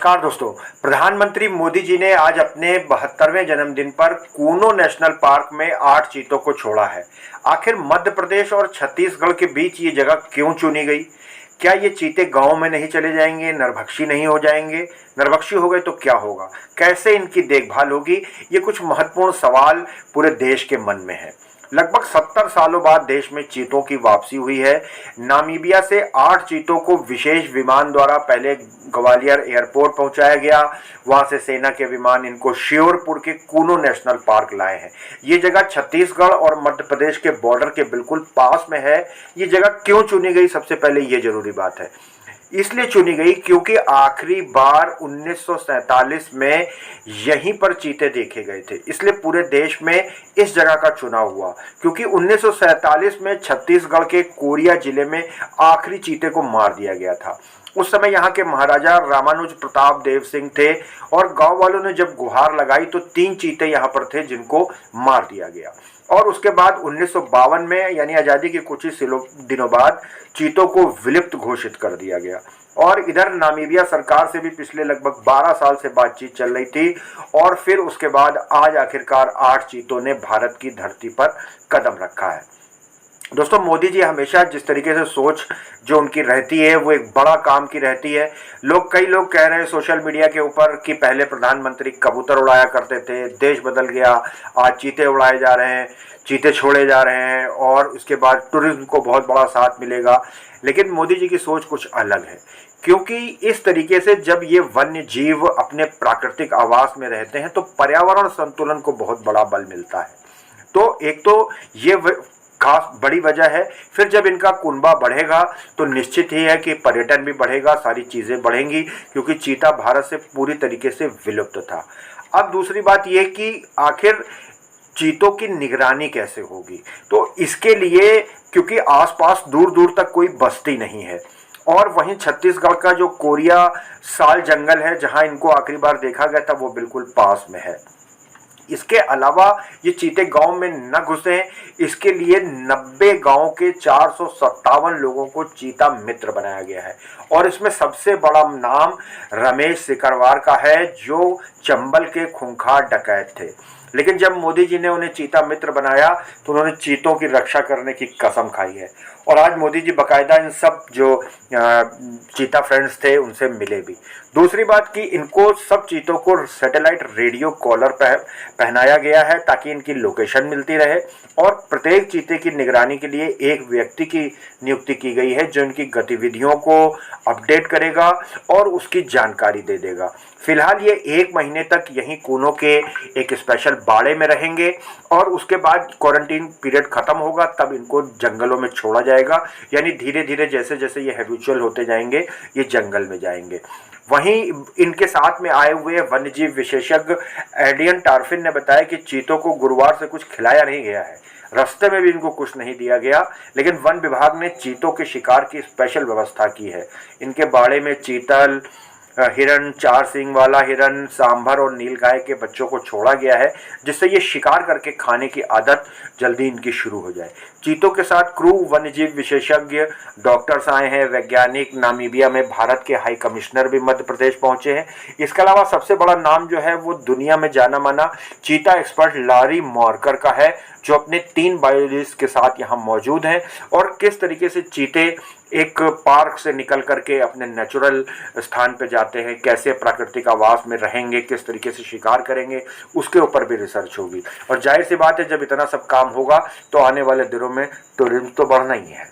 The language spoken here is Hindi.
नमस्कार दोस्तों। प्रधानमंत्री मोदी जी ने आज अपने 72वें जन्मदिन पर कूनो नेशनल पार्क में 8 चीतों को छोड़ा है। आखिर मध्य प्रदेश और छत्तीसगढ़ के बीच ये जगह क्यों चुनी गई? क्या ये चीते गांव में नहीं चले जाएंगे, नरभक्षी नहीं हो जाएंगे? नरभक्षी हो गए तो क्या होगा? कैसे इनकी देखभाल होगी? ये कुछ महत्वपूर्ण सवाल पूरे देश के मन में है। लगभग 70 सालों बाद देश में चीतों की वापसी हुई है। नामीबिया से 8 चीतों को विशेष विमान द्वारा पहले ग्वालियर एयरपोर्ट पहुंचाया गया। वहां से सेना के विमान इनको श्योरपुर के कूनो नेशनल पार्क लाए हैं। ये जगह छत्तीसगढ़ और मध्य प्रदेश के बॉर्डर के बिल्कुल पास में है। ये जगह क्यों चुनी गई, सबसे पहले ये जरूरी बात है। इसलिए चुनी गई क्योंकि आखिरी बार 1947 में यहीं पर चीते देखे गए थे। इसलिए पूरे देश में इस जगह का चुनाव हुआ क्योंकि 1947 में छत्तीसगढ़ के कोरिया जिले में आखिरी चीते को मार दिया गया था। उस समय यहाँ के महाराजा रामानुज प्रताप देव सिंह थे और गांव वालों ने जब गुहार लगाई तो 3 चीते यहाँ पर थे जिनको मार दिया गया। और उसके बाद 1952 में यानी आज़ादी के कुछ ही दिनों बाद चीतों को विलुप्त घोषित कर दिया गया। और इधर नामीबिया सरकार से भी पिछले लगभग 12 साल से बातचीत चल रही थी और फिर उसके बाद आज आखिरकार 8 चीतों ने भारत की धरती पर कदम रखा है। दोस्तों, मोदी जी हमेशा जिस तरीके से सोच जो उनकी रहती है वो एक बड़ा काम की रहती है। कई लोग कह रहे हैं सोशल मीडिया के ऊपर कि पहले प्रधानमंत्री कबूतर उड़ाया करते थे, देश बदल गया, आज चीते उड़ाए जा रहे हैं, चीते छोड़े जा रहे हैं और उसके बाद टूरिज्म को बहुत बड़ा साथ मिलेगा। लेकिन मोदी जी की सोच कुछ अलग है क्योंकि इस तरीके से जब ये वन्य जीव अपने प्राकृतिक आवास में रहते हैं तो पर्यावरण संतुलन को बहुत बड़ा बल मिलता है। तो एक तो ये खास बड़ी वजह है। फिर जब इनका कुनबा बढ़ेगा तो निश्चित ही है कि पर्यटन भी बढ़ेगा, सारी चीज़ें बढ़ेंगी क्योंकि चीता भारत से पूरी तरीके से विलुप्त था। अब दूसरी बात यह कि आखिर चीतों की निगरानी कैसे होगी, तो इसके लिए क्योंकि आसपास दूर दूर तक कोई बस्ती नहीं है और वहीं छत्तीसगढ़ का जो कोरिया साल जंगल है जहां इनको आखिरी बार देखा गया था वो बिल्कुल पास में है। इसके अलावा ये चीते गांव में न घुसे, इसके लिए 90 गांव के 457 लोगों को चीता मित्र बनाया गया है और इसमें सबसे बड़ा नाम रमेश सिकरवार का है जो चंबल के खूंखार डकैत थे। लेकिन जब मोदी जी ने उन्हें चीता मित्र बनाया तो उन्होंने चीतों की रक्षा करने की कसम खाई है और आज मोदी जी बाकायदा इन सब जो चीता फ्रेंड्स थे उनसे मिले भी। दूसरी बात कि इनको सब चीतों को सैटेलाइट रेडियो कॉलर पहनाया गया है ताकि इनकी लोकेशन मिलती रहे और प्रत्येक चीते की निगरानी के लिए एक व्यक्ति की नियुक्ति की गई है जो इनकी गतिविधियों को अपडेट करेगा और उसकी जानकारी दे देगा। फिलहाल ये 1 महीने तक यहीं कूनो के एक स्पेशल बाड़े में रहेंगे और उसके बाद क्वारंटीन पीरियड खत्म होगा तब इनको जंगलों में छोड़ा जाएगा। यानी धीरे धीरे जैसे जैसे ये हैबिचुअल होते जाएंगे ये जंगल में जाएंगे। वहीं इनके साथ में आए हुए वन्यजीव विशेषज्ञ एडियन टार्फिन ने बताया कि चीतों को गुरुवार से कुछ खिलाया नहीं गया है, रास्ते में भी इनको कुछ नहीं दिया गया, लेकिन वन विभाग ने चीतों के शिकार की स्पेशल व्यवस्था की है। इनके बाड़े में चीतल, हिरण, 4 सींग वाला हिरण, सांभर और नीलगाय के बच्चों को छोड़ा गया है जिससे ये शिकार करके खाने की आदत जल्दी इनकी शुरू हो जाए। चीतों के साथ क्रू वन्यजीव विशेषज्ञ डॉक्टर्स आए हैं, वैज्ञानिक, नामीबिया में भारत के हाई कमिश्नर भी मध्य प्रदेश पहुंचे हैं। इसके अलावा सबसे बड़ा नाम जो है वो दुनिया में जाना माना चीता एक्सपर्ट लारी मॉर्कर का है जो अपने 3 बायोलॉजिस्ट के साथ यहाँ मौजूद हैं और किस तरीके से चीते एक पार्क से निकल करके अपने नेचुरल स्थान पे जाते हैं, कैसे प्राकृतिक आवास में रहेंगे, किस तरीके से शिकार करेंगे, उसके ऊपर भी रिसर्च होगी। और जाहिर सी बात है जब इतना सब काम होगा तो आने वाले दिनों में टूरिज्म तो बढ़ना ही है।